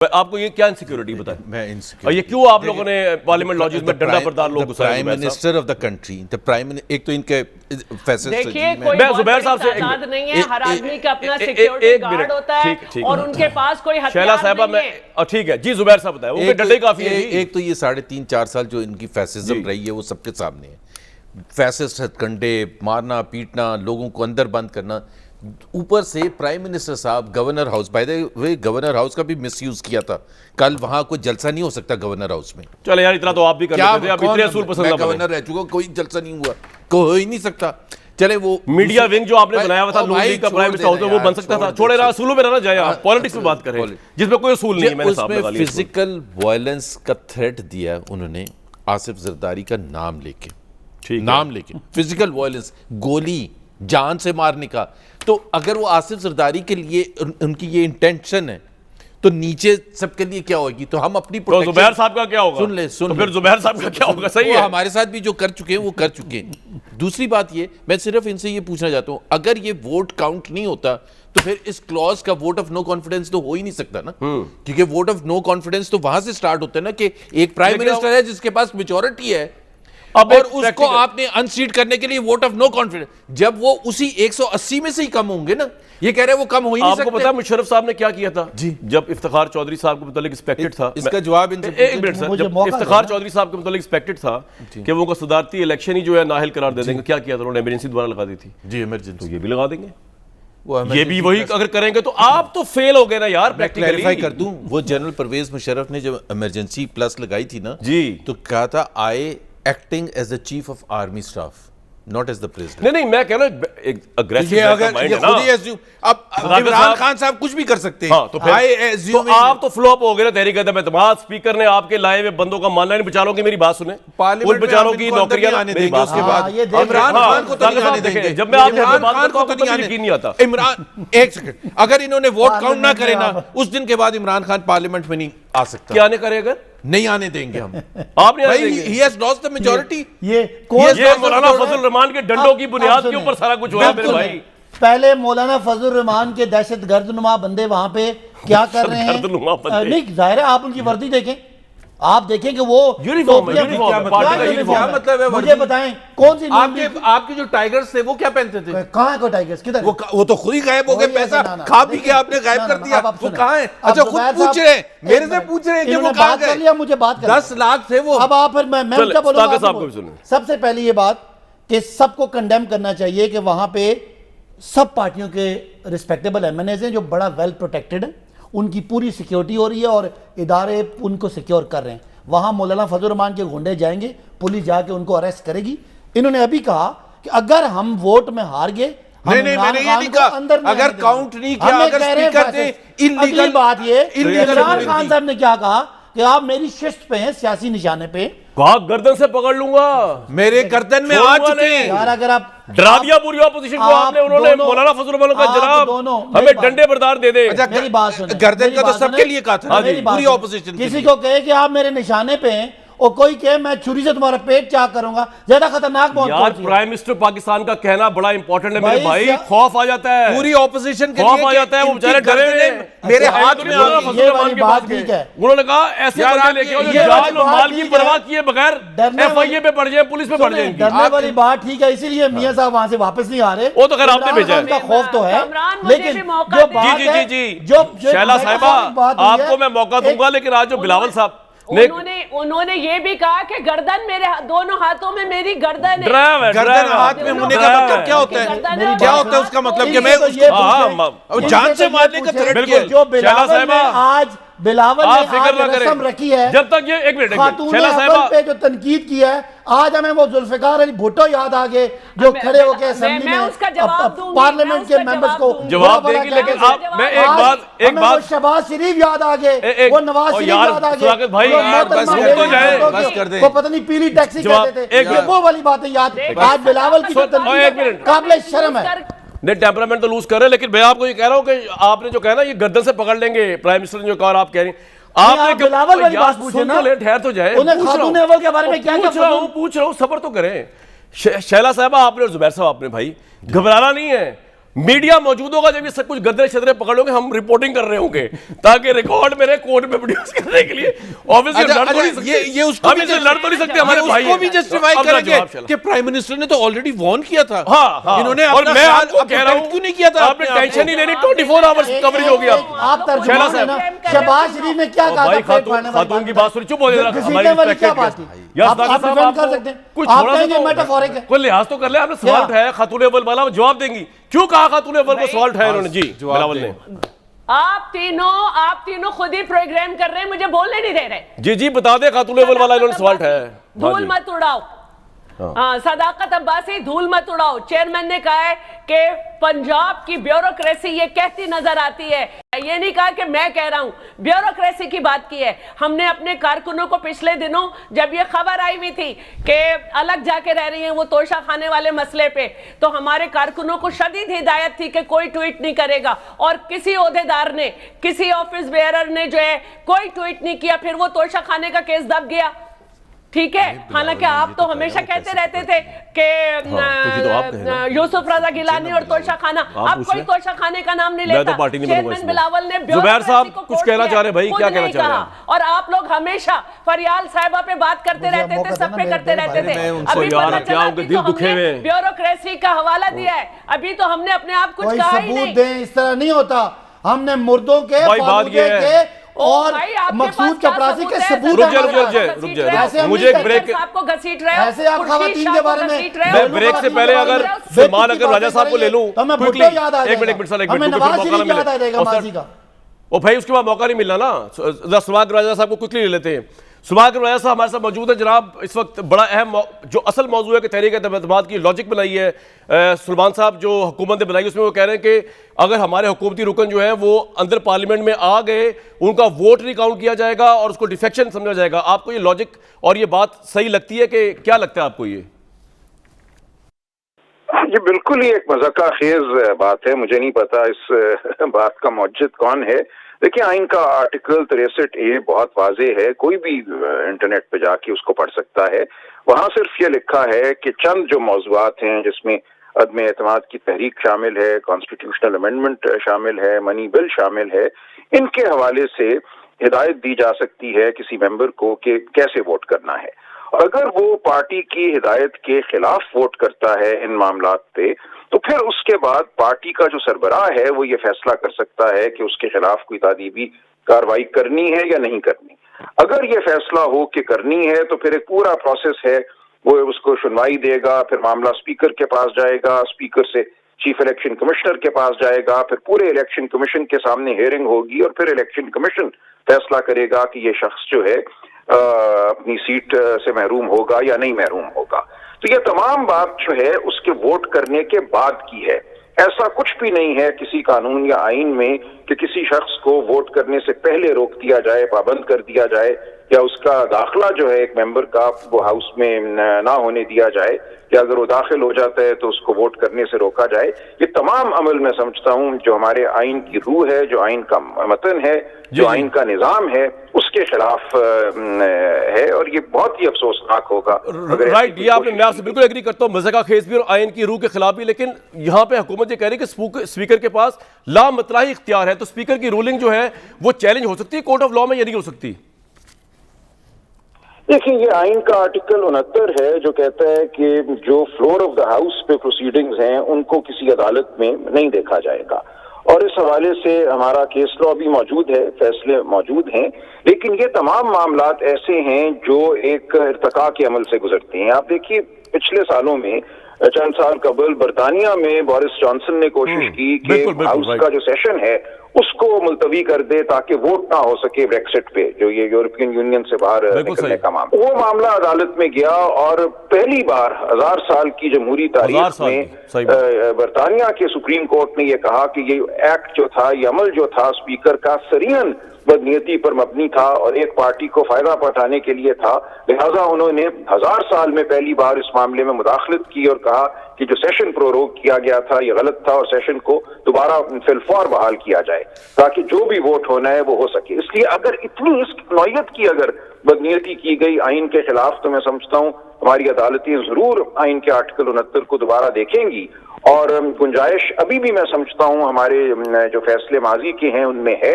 آپ کو یہ کیا انسیکیورٹی بتائیں؟ میں اور یہ کیوں آپ لوگوں نے پارلیمنٹ لاجز میں ڈنڈا بردار لوگ گھسائے؟ Prime minister of the country, ایک تو ان کے فیصلے دیکھیے کوئی زبیر صاحب سے تعداد نہیں ہے، ہر آدمی کا اپنا سیکیورٹی گارڈ ہوتا ہے اور ان کے پاس کوئی ہتھیار نہیں ہے۔ ٹھیک ہے جی، زبیر صاحب بتائیں، ان کے ڈنڈے کافی ہے۔ ایک تو یہ 3.5-4 سال جو ان کی فیسزم رہی ہے وہ سب کے سامنے ہے، فیسسٹ ہتھکنڈے مارنا پیٹنا، لوگوں کو اندر بند کرنا، اوپر سے پرائم منسٹر صاحب governor house, by the way governor house کا بھی مس یوز کیا تھا۔ کل وہاں کوئی جلسہ نہیں ہو سکتا گورنر ہاؤس میں۔ چلے یار اتنا تو آپ بھی کر لیتے تھے، اب اتنے اصول پسند نہ میں بنے۔ گورنر رہ چکا، کوئی جلسہ نہیں ہوا، ہو ہی نہیں سکتا۔ چلے وہ میڈیا ونگ جو آپ نے بنایا ہوا تھا نون لیگ کا پرائم منسٹر ہاؤس، وہ بن سکتا تھا۔ چھوڑے رہا اصولوں میں نہ جائے، آپ پالیٹکس میں بات کریں جس میں کوئی اصول نہیں ہے۔ میں نے صاحب لگا لیا فزیکل وائلنس کا تھریٹ دیا انہوں نے آصف زرداری کا نام لے کے، فزیکل وائلنس، گولی جان سے مارنے کا۔ تو اگر وہ آصف زرداری کے لیے ان کی یہ انٹینشن ہے تو نیچے سب کے لیے کیا ہوگی؟ تو ہم اپنی پروٹیکشن، زبیر صاحب کا کیا ہوگا؟ تو پھر زبیر صاحب کا کیا ہوگا؟ صحیح ہے، ہمارے ساتھ بھی جو کر چکے ہیں وہ کر چکے ہیں۔ دوسری بات یہ، میں صرف ان سے یہ پوچھنا چاہتا ہوں، اگر یہ ووٹ کاؤنٹ نہیں ہوتا تو پھر اس کلوز کا ووٹ آف نو کانفیڈنس تو ہو ہی نہیں سکتا نا، کیونکہ ووٹ آف نو کانفیڈنس تو وہاں سے سٹارٹ ہوتا ہے نا کہ ایک پرائم منسٹر ہے جس کے پاس میجورٹی ہے اور اس کو آپ نے انسیٹ کرنے کے لیے ووٹ آف نو کانفیڈنس، جب وہ اسی 180 میں سے ہی کم ہوں گے نا، یہ کہہ رہے ہیں وہ کم ہو ہی نہیں سکتے۔ آپ کو پتا مشرف صاحب نے کیا کیا تھا جب افتخار چودھری صاحب کے متعلق ایکسپیکٹڈ تھا؟ اس کا جواب ان سے ایک منٹ سر، جب افتخار چودھری صاحب کے متعلق ایکسپیکٹڈ تھا کہ وہ کو صدارتی الیکشن ہی جو ہے نااہل قرار دے دیں گے، کیا کیا تھا؟ انہوں نے ایمرجنسی دوبارہ لگا دی تھی۔ جی ایمرجنسی، تو یہ بھی لگا دیں گے، یہ بھی وہی اگر کریں گے تو آپ تو فیل ہو گئے نا یار۔ میں کلیریفائی کر دوں، وہ جنرل پرویز مشرف نے جب ایمرجنسی پلس لگائی تھی نا جی، تو کہا تھا I acting as the chief of army staff, not as the president. نہیں میں کہہ رہا ہوں ایک اگریسو مائنڈ ہے نا۔ اب عمران خان صاحب کچھ بھی کر سکتے ہیں، تو آپ تو فلوپ ہو گئے نا تحریک عدم اعتماد۔ اسپیکر نے آپ کے لائے ہوئے بندوں کا ماننا نہیں، بیچاروں کی میری بات سنیں، ان بیچاروں کی نوکریاں میری بات اس کے بعد عمران خان کو تو نہیں آنے دیں گے، جب میں آپ سے بات کرتا ہوں تو یقین نہیں آتا۔ عمران ایک سیکنڈ، اگر انہوں نے ووٹ کاؤنٹ نہ کرے نا اس دن کے بعد عمران خان پارلیمنٹ میں نہیں آ سکتا۔ کیا نہیں کرے؟ اگر نہیں آنے دیں گے ہم، آپ نہیں آنے دیں گے۔ he has lost the majority۔ یہ مولانا فضل الرحمان کے ڈنڈوں کی بنیاد کے اوپر سارا کچھ ہوا ہے میرے بھائی۔ پہلے مولانا فضل الرحمان کے دہشت گرد نما بندے وہاں پہ کیا کر رہے ہیں؟ نہیں ظاہر ہے، آپ ان کی وردی دیکھیں، آپ دیکھیں کہ وہ مجھے بتائیں کون سی آپ کے جو ٹائگرز تھے وہ کیا پہنتے تھے؟ کہاں ہے کوئی ٹائگرز؟ کدھر؟ وہ تو خود ہی غائب ہو گئے، پیسہ کھا پی کے آپ نے غائب کر دیا، وہ کہاں ہیں؟ اچھا خود پوچھ رہے ہیں، میرے سے پوچھ رہے ہیں کہ وہ کہاں گئے؟ مجھے بات 10 لاکھ تھے وہ۔ اب آپ میں کیا بولوں گا؟ سب سے پہلی یہ بات کہ سب کو کنڈیم کرنا چاہیے کہ وہاں پہ سب پارٹیوں کے ریسپیکٹیبل ایم این ایز ہیں جو بڑا ویل پروٹیکٹڈ ہیں، ان کی پوری سیکیورٹی ہو رہی ہے اور ادارے ان کو سیکیور کر رہے ہیں۔ وہاں مولانا فضل الرحمان کے گنڈے جائیں گے، پولیس جا کے ان کو اریسٹ کرے گی۔ انہوں نے ابھی کہا کہ اگر ہم ووٹ میں ہار گئے، نہیں میں نے یہ نہیں کہا، اگر کاؤنٹ نہیں کیا، اگر اسپیکر نے اگلی بات یہ عمران خان صاحب نے کیا کہا کہ آپ میری ششت پہ ہیں، سیاسی نشانے پہ، گردن سے پکڑ لوں گا، میرے گردن میں آ چکے ہیں یار۔ اگر آپ ڈرا دیا پوری اپوزیشن کو آپ نے، انہوں نے مولانا فضل الرحمان کا جناب ہمیں ڈنڈے بردار دے دے۔ میری بات سنیں، گردن کا تو سب کے لیے کہا تھا پوری اپوزیشن۔ کسی کو کہے کہ آپ میرے نشانے پہ ہیں اور کوئی کہے میں چھری سے تمہارا پیٹ چاک کروں گا، زیادہ خطرناک موت یار۔ پرائم منسٹر پاکستان کا کہنا بڑا امپورٹنٹ ہے میرے بھائی، خوف آ جاتا ہے پوری اپوزیشن کے خوف آ جاتا ہے، وہ بیچارے ڈرے ہوئے میرے ہاتھ میں یہ والی بات ٹھیک ہے۔ انہوں نے کہا ایسے بندے لے کے آؤ جو جان اور مال کی پرواہ کیے بغیر ایف آئی اے پہ پڑ جائیں، پولیس پہ پڑ جائیں۔ ڈرنے والی بات ٹھیک ہے، اسی لیے میاں صاحب وہاں سے واپس نہیں آ رہے، وہ تو خیر آپ نے بھیجا ہے، ان کا خوف تو ہے، لیکن جو بات ہے شیلا صاحبہ آپ کو میں موقع دوں گا، لیکن آج جو بلاول صاحب انہوں نے یہ بھی کہا کہ گردن میرے دونوں ہاتھوں میں میری گردن ہے۔ گردن ہاتھ میں ہونے کا مطلب کیا ہوتا ہے؟ کیا ہوتا ہے اس کا مطلب کہ میں اس کو جان سے مارنے کا تھریٹ کیا؟ جو بلاول نے آج رسم رکھی ہے، جب تک یہ ایک منٹ خاتون اول پہ جو تنقید کی ہے، آج ہمیں وہ ذوالفقار علی بھٹو یاد آگے جو کھڑے ہو کے اسمبلی میں پارلیمنٹ کے ممبرز کو جواب دے گی، لیکن میں ایک بات شہباز شریف یاد آگے، وہ نواز شریف یاد آگے، وہ پتہ نہیں پیلی ٹیکسی کہتے تھے، وہ والی باتیں یاد۔ آج بلاول کی تنقید قابل شرم ہے۔ نہیں ٹیمپرامنٹ تو لوز کر رہے ہیں، لیکن میں آپ کو یہ کہہ رہا ہوں کہ آپ نے جو کہا نا یہ گردن سے پکڑ لیں گے، پرائم منسٹر نے جو کہا آپ کہہ رہے ہیں، آپ نے بلاول والی بات پوچھے نا، ٹھہر تو جائے، انہیں خاتون اول کے بارے میں کیا پوچھ رہا ہوں، صبر تو کریں۔ شیلا صاحبہ آپ نے اور زبیر صاحب آپ نے بھائی گھبرانا نہیں ہے، میڈیا موجود ہوگا جب یہ سب کچھ گدرے شدرے پکڑ لو گے, ہم رپورٹنگ کر رہے ہوں گے تاکہ ریکارڈ میرے کورٹ میں پروڈیوس کرنے کے لیے. یہ اس کو بھی لڑ تو نہیں سکتے, ہمارے بھائی کو بھی جسٹیفائی کریں گے کہ پرائم منسٹر نے تو آلریڈی وارن کیا تھا. انہوں نے, اور میں آپ کو کہہ رہا ہوں کیوں نہیں کیا تھا, آپ نے ٹینشن نہیں لینی, 24 آورز کوریج ہوگی. آپ ترجمان ہیں نا, شہباز شریف نے کیا کہا تھا خاتون کی بات سنی, چپ ہو جائے, کوئی لحاظ تو کر لیں. آپ نے سوال اٹھایا خاتون اول والا, جواب دیں گی کیوں کہا خاتون اول کو سوال اٹھایا انہوں نے. جی بلاول نے, آپ تینوں خود ہی پروگرام کر رہے ہیں, مجھے بولنے نہیں دے رہے. جی بتا دیں خاتون اول والا انہوں نے سوال اٹھایا ہے. دھول مت اڑاؤ, صداقت عباسی, دھول مت اڑاؤ. چیئرمین نے کہا ہے کہ پنجاب کی بیوروکریسی یہ کہتی نظر آتی ہے, یہ نہیں کہا کہ میں کہہ رہا ہوں, بیوروکریسی کی بات کی ہے. ہم نے اپنے کارکنوں کو پچھلے دنوں جب یہ خبر آئی ہوئی تھی کہ الگ جا کے رہ رہی ہیں وہ توشہ خانے والے مسئلے پہ, تو ہمارے کارکنوں کو شدید ہدایت تھی کہ کوئی ٹویٹ نہیں کرے گا, اور کسی عہدیدار نے, کسی آفس بیئرر نے جو ہے کوئی ٹویٹ نہیں کیا. پھر وہ توشہ خانے کا کیس دب گیا. ٹھیک ہے, حالانکہ آپ تو ہمیشہ کہتے رہتے تھے کہ یوسف رضا گیلانی اور توشہ خانہ, اب کوئی توشہ خانے کا نام نہیں لیتا. چیئرمین بلاول نے زبیر صاحب کچھ کہنا چاہ رہے, بھائی کیا کہنا چاہ رہے ہیں, اور آپ لوگ ہمیشہ فریال صاحبہ پہ بات کرتے رہتے تھے, سب پہ کرتے رہتے تھے. ابھی پتہ چلا ابھی تو ہم نے بیوروکریسی کا حوالہ دیا ہے, ابھی تو ہم نے اپنے آپ کچھ کہا ہی نہیں. ثبوت دیں, اس طرح نہیں ہوتا. ہم نے مردوں کے, فالودے کے اور مقصود چپراسی کے ثبوت مجھے ایک بریک, ایسے آپ خواتین کے بارے میں بریک سے پہلے اگر سلمان اگر راجہ صاحب کو لے لوں کوئکلی, ایک منٹ ہمیں نواز شریف یاد آ جائے گا ماضی کا. اور بھائی اس کے بعد موقع نہیں ملنا نا, سلمان راجہ صاحب کو کوئکلی لے لیتے ہیں. سلمان راجہ صاحب ہمارے ساتھ موجود ہے. جناب اس وقت بڑا اہم جو اصل موضوع ہے کہ تحریک اعتماد کی لاجک بنائی ہے سلمان صاحب, جو حکومت نے بنائی, اس میں وہ کہہ رہے ہیں کہ اگر ہمارے حکومتی رکن جو ہیں وہ اندر پارلیمنٹ میں آ گئے, ان کا ووٹ نہیں کاؤنٹ کیا جائے گا اور اس کو ڈیفیکشن سمجھا جائے گا. آپ کو یہ لاجک اور یہ بات صحیح لگتی ہے کہ کیا لگتا ہے آپ کو؟ یہ بالکل ہی ایک مذاق خیز بات ہے. مجھے نہیں پتا اس بات کا موجد کون ہے. دیکھیں, آئین کا آرٹیکل 63A بہت واضح ہے, کوئی بھی انٹرنیٹ پہ جا کے اس کو پڑھ سکتا ہے. وہاں صرف یہ لکھا ہے کہ چند جو موضوعات ہیں جس میں عدم اعتماد کی تحریک شامل ہے, کانسٹیٹیوشنل امینڈمنٹ شامل ہے, منی بل شامل ہے, ان کے حوالے سے ہدایت دی جا سکتی ہے کسی ممبر کو کہ کیسے ووٹ کرنا ہے. اور اگر وہ پارٹی کی ہدایت کے خلاف ووٹ کرتا ہے ان معاملات پہ, تو پھر اس کے بعد پارٹی کا جو سربراہ ہے وہ یہ فیصلہ کر سکتا ہے کہ اس کے خلاف کوئی تادیبی کارروائی کرنی ہے یا نہیں کرنی. اگر یہ فیصلہ ہو کہ کرنی ہے تو پھر ایک پورا پروسیس ہے, وہ اس کو سنوائی دے گا, پھر معاملہ اسپیکر کے پاس جائے گا, اسپیکر سے چیف الیکشن کمشنر کے پاس جائے گا, پھر پورے الیکشن کمیشن کے سامنے ہیئرنگ ہوگی, اور پھر الیکشن کمیشن فیصلہ کرے گا کہ یہ شخص جو ہے اپنی سیٹ سے محروم ہوگا یا نہیں محروم ہوگا. تو یہ تمام بات جو ہے اس کے ووٹ کرنے کے بعد کی ہے. ایسا کچھ بھی نہیں ہے کسی قانون یا آئین میں کہ کسی شخص کو ووٹ کرنے سے پہلے روک دیا جائے, پابند کر دیا جائے, یا اس کا داخلہ جو ہے ایک ممبر کا وہ ہاؤس میں نہ ہونے دیا جائے, یا اگر وہ داخل ہو جاتا ہے تو اس کو ووٹ کرنے سے روکا جائے. یہ تمام عمل میں سمجھتا ہوں جو ہمارے آئین کی روح ہے, جو آئین کا متن ہے, جو آئین کا نظام ہے, اس کے خلاف ہے, اور یہ بہت ہی افسوسناک ہوگا. رائٹ, یہ آپ نے, میں آپ سے بالکل ایگری کرتا ہوں, مذہق خیز بھی اور آئین کی روح کے خلاف بھی. لیکن یہاں پہ حکومت یہ کہہ رہی ہے کہ اسپیکر کے پاس لامطلعی اختیار ہے, تو اسپیکر کی رولنگ جو ہے وہ چیلنج ہو سکتی ہے کورٹ آف لاء میں یا نہیں ہو سکتی؟ دیکھیں, یہ آئین کا آرٹیکل 69 ہے جو کہتا ہے کہ جو فلور آف دا ہاؤس پہ پروسیڈنگز ہیں ان کو کسی عدالت میں نہیں دیکھا جائے گا, اور اس حوالے سے ہمارا کیس لاء بھی موجود ہے, فیصلے موجود ہیں. لیکن یہ تمام معاملات ایسے ہیں جو ایک ارتقاء کے عمل سے گزرتے ہیں. آپ دیکھیے, پچھلے سالوں میں چند سال قبل برطانیہ میں بورس جانسن نے کوشش کی کہ ہاؤس کا جو سیشن ہے اس کو ملتوی کر دے تاکہ ووٹ نہ ہو سکے بریکسٹ پہ, جو یہ یورپین یونین سے باہر نکلنے کا معاملہ. وہ معاملہ عدالت میں گیا, اور پہلی بار 1000 سال کی جمہوری تاریخ میں برطانیہ کے سپریم کورٹ نے یہ کہا کہ یہ ایکٹ جو تھا, یہ عمل جو تھا اسپیکر کا, سریحاً بدنیتی پر مبنی تھا اور ایک پارٹی کو فائدہ پہنچانے کے لیے تھا، لہٰذا انہوں نے 1000 سال میں پہلی بار اس معاملے میں مداخلت کی اور کہا کہ جو سیشن پروروگ کیا گیا تھا یہ غلط تھا اور سیشن کو دوبارہ فی الفور بحال کیا جائے تاکہ جو بھی ووٹ ہونا ہے وہ ہو سکے. اس لیے اگر اتنی اس نوعیت کی اگر بدنیتی کی گئی آئین کے خلاف تو میں سمجھتا ہوں ہماری عدالتیں ضرور آئین کے آرٹیکل 69 کو دوبارہ دیکھیں گی، اور گنجائش ابھی بھی میں سمجھتا ہوں ہمارے جو فیصلے ماضی کے ہیں ان میں ہے